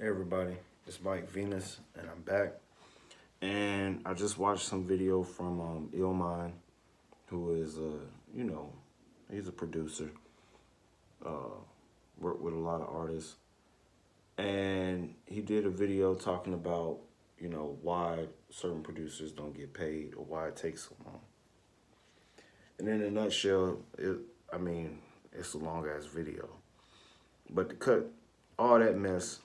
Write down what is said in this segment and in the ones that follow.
Hey everybody, it's Mike Venus, and I'm back. And I just watched some video from Illmind, who is he's a producer, uh, worked with a lot of artists, and he did a video talking about why certain producers don't get paid or why it takes so long. And in a nutshell, I mean, it's a long ass video, but to cut all that mess,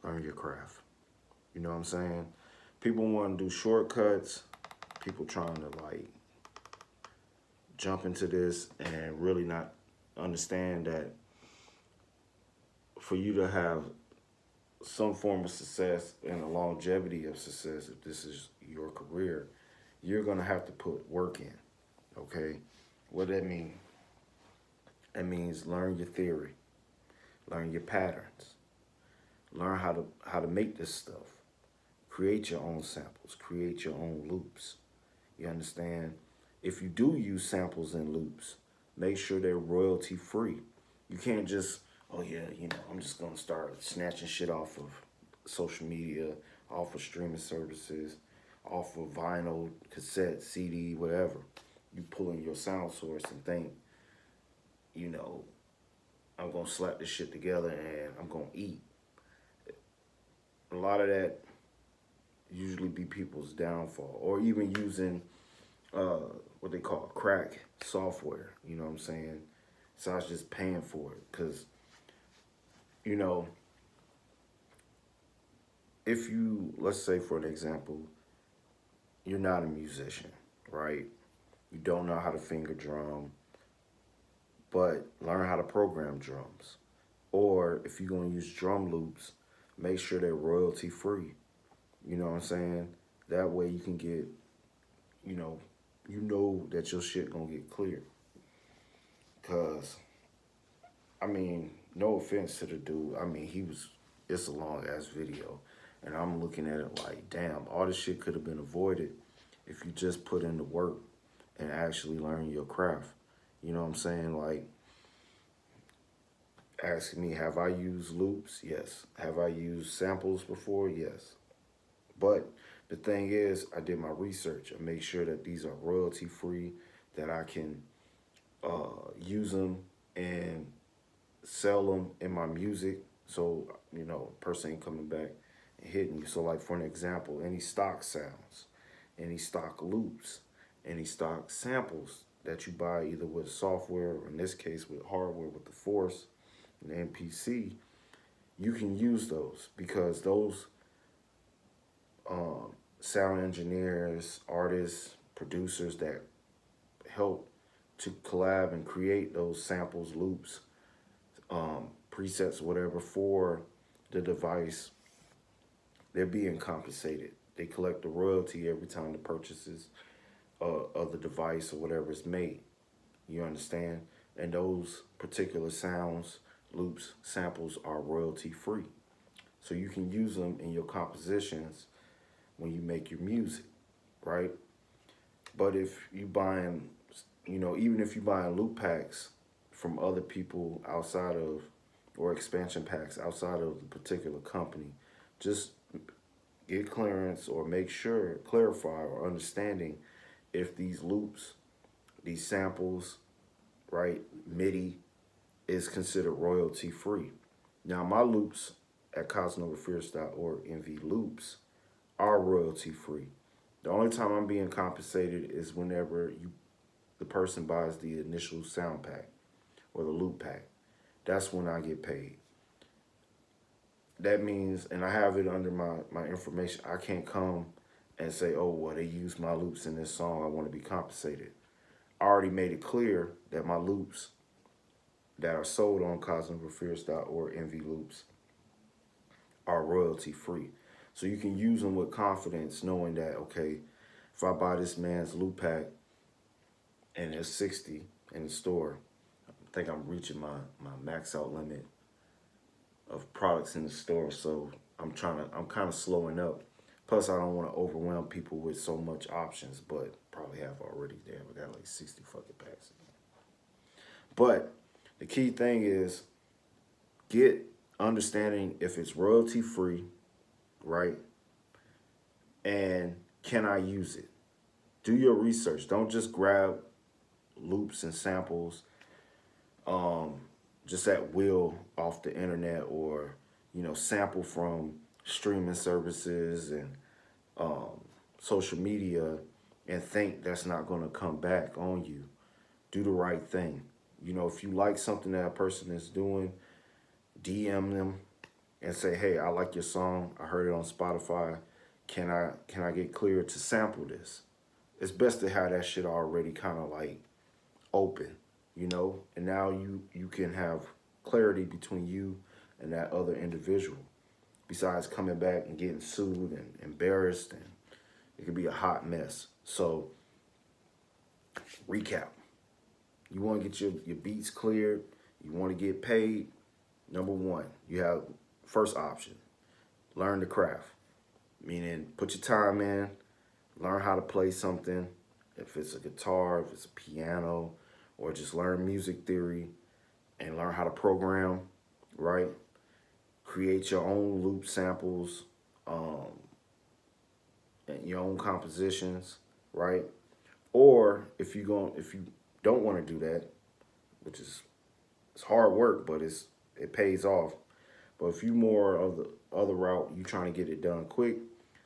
learn your craft. You know what I'm saying? People want to do shortcuts. People trying to like jump into this and really not understand that for you to have some form of success and a longevity of success, if this is your career, you're gonna have to put work in. Okay? What that mean? That means learn your theory, learn your patterns, learn how to make this stuff. Create your own samples, create your own loops. You understand? If you do use samples and loops, make sure they're royalty free. You can't just, oh yeah, I'm just gonna start snatching shit off of social media, off of streaming services, off of vinyl, cassette, CD, whatever. You pull in your sound source and think, you know, I'm gonna slap this shit together and I'm gonna eat. A lot of that usually be people's downfall, or even using what they call crack software. You know what I'm saying? So I was just paying for it because, you know, if you, let's say for an example, you're not a musician, right? You don't know how to finger drum, but learn how to program drums. Or if you're going to use drum loops, make sure they're royalty free. You know what I'm saying? That way you can get, you know that your shit gonna get cleared. Cause, I mean, no offense to the dude. I mean, it's a long ass video. And I'm looking at it like, damn, all this shit could have been avoided if you just put in the work and actually learn your craft. You know what I'm saying? Like, asking me, have I used loops? Yes. Have I used samples before? Yes. But the thing is, I did my research. I make sure that these are royalty free, that I can use them and sell them in my music. So, a person ain't coming back and hitting you. So, like, for an example, any stock sounds, any stock loops, any stock samples that you buy either with software or in this case with hardware with the Force and the MPC, you can use those because those sound engineers, artists, producers that help to collab and create those samples, loops, presets, whatever for the device, they're being compensated. They collect the royalty every time the purchases of the device or whatever is made. You understand? And those particular sounds, loops, samples are royalty free. So you can use them in your compositions when you make your music, right? But if you buying, even if you buying loop packs from other people outside of, or expansion packs outside of the particular company, just get clearance or make sure, clarify or understanding if these loops, these samples, right, MIDI is considered royalty free. Now my loops at cosmovafierce.org, NV Loops, are royalty free. The only time I'm being compensated is whenever the person buys the initial sound pack or the loop pack. That's when I get paid. That means, and I have it under my information, I can't come and say, oh, well, they used my loops in this song, I want to be compensated. I already made it clear that my loops that are sold on cosmovafierce.org, NV Loops, are royalty free. So you can use them with confidence knowing that, okay, if I buy this man's loop pack and it's 60 in the store, I think I'm reaching my max out limit of products in the store. So I'm kind of slowing up. Plus, I don't want to overwhelm people with so much options, but probably have already. Damn, I got like 60 fucking packs. But the key thing is get understanding if it's royalty free, right? And can I use it? Do your research. Don't just grab loops and samples um, just at will off the internet, or sample from streaming services and um, social media and think that's not going to come back on you. Do the right thing. If you like something that a person is doing, DM them and say, "Hey, I like your song. I heard it on Spotify. Can I get cleared to sample this?" It's best to have that shit already kind of like open, and now you can have clarity between you and that other individual. Besides coming back and getting sued and embarrassed, and it could be a hot mess. So, recap. You want to get your beats cleared. You want to get paid. Number one, you have first option. Learn the craft. Meaning put your time in, learn how to play something. If it's a guitar, if it's a piano, or just learn music theory and learn how to program, right? Create your own loop samples, um, and your own compositions, right? Or if you don't want to do that, which is it's hard work, but it pays off. But if you more of the other route, you trying to get it done quick,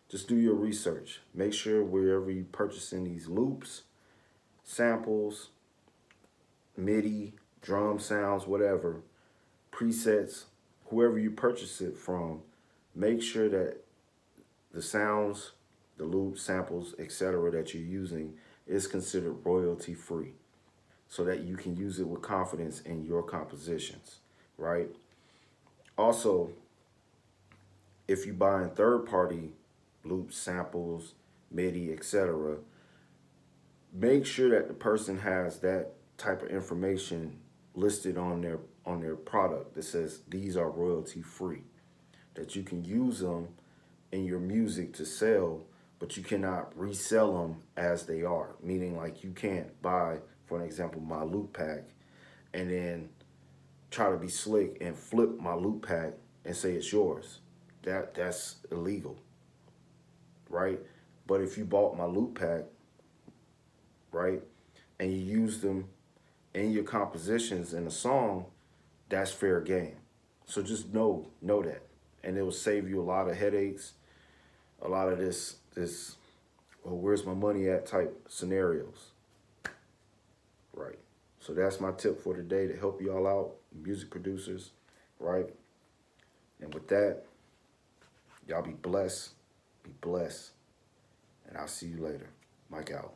just do your research. Make sure wherever you purchasing these loops, samples, MIDI, drum sounds, whatever, presets, whoever you purchase it from, make sure that the sounds, the loops, samples, etc. that you're using is considered royalty free, so that you can use it with confidence in your compositions, right? Also, if you buying third party loops, samples, MIDI, etc., make sure that the person has that type of information listed on their product that says these are royalty free, that you can use them in your music to sell, but you cannot resell them as they are. Meaning, like, you can't buy, for an example, my loop pack and then try to be slick and flip my loop pack and say it's yours. That's illegal, right? But if you bought my loop pack, right, and you use them in your compositions in a song, that's fair game. So just know that, and it will save you a lot of headaches, a lot of this well, where's my money at type scenarios, right? So that's my tip for today to help y'all out, music producers, right? And with that, y'all be blessed, and I'll see you later. Mike out.